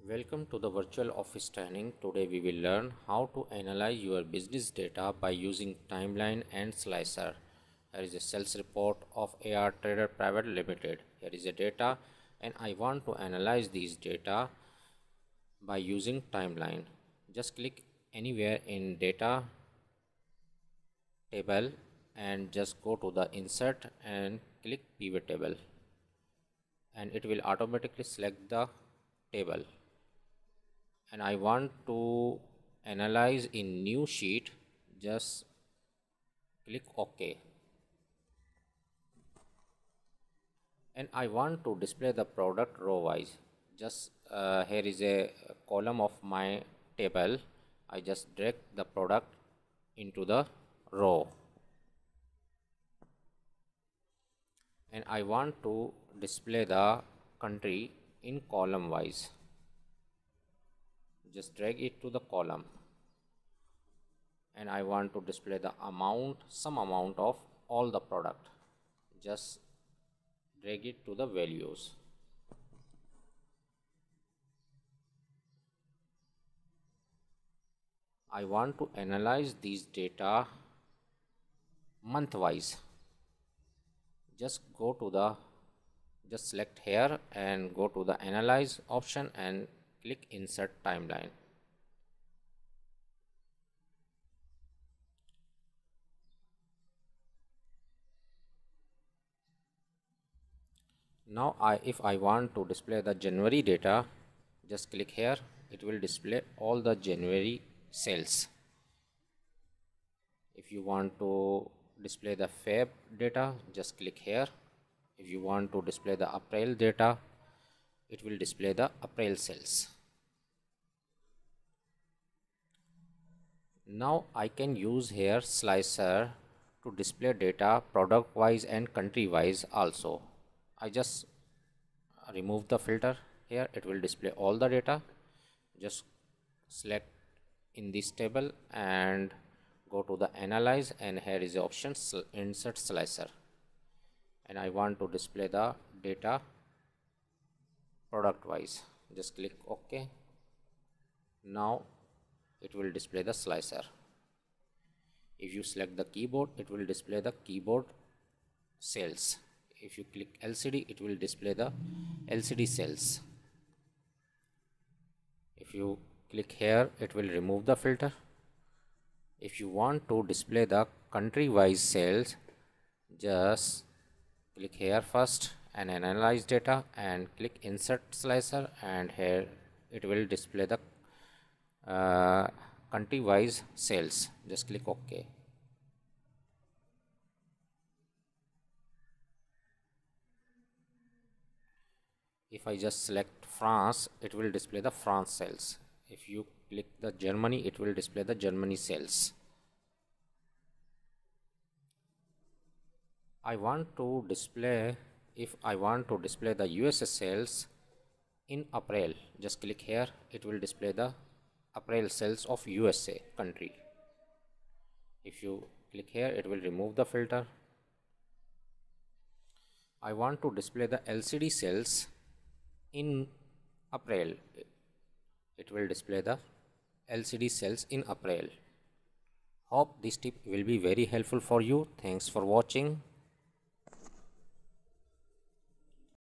Welcome to the virtual office training. Today we will learn how to analyze your business data by using timeline and slicer. Here is a sales report of AR Trader Private Limited. Here is a data and I want to analyze these data by using timeline. Just click anywhere in data table and just go to the insert and click pivot table and it will automatically select the table. And I want to analyze in new sheet, just click OK. And I want to display the product row wise. Just here is a column of my table. I just drag the product into the row. And I want to display the country in column wise. Just drag it to the column. And I want to display the amount, some amount of all the product. Just drag it to the values. I want to analyze these data month wise. Just select here and go to the analyze option and click insert timeline. Now if I want to display the January data, just click here. It will display all the January sales. If you want to display the Feb data, just click here. If you want to display the April data, it will display the April sales. Now I can use here slicer to display data product wise and country wise also. I just remove the filter here. It will display all the data. Just select in this table and go to the analyze, and here is the option insert slicer, and I want to display the data product wise. Just click OK. Now it will display the slicer. If you select the keyboard, it will display the keyboard sales. If you click LCD, it will display the LCD sales. If you click here, it will remove the filter. If you want to display the country wise sales, just click here first and analyze data and click insert slicer, and here it will display the country wise sales. Just click OK. If I just select France, it will display the France sales. If you click the Germany, it will display the Germany sales. I want to display, if I want to display the USA sales in April, just click here. It will display the April sales of USA country. If you click here, it will remove the filter. I want to display the LCD sales in April. It will display the LCD sales in April. Hope this tip will be very helpful for you. Thanks for watching.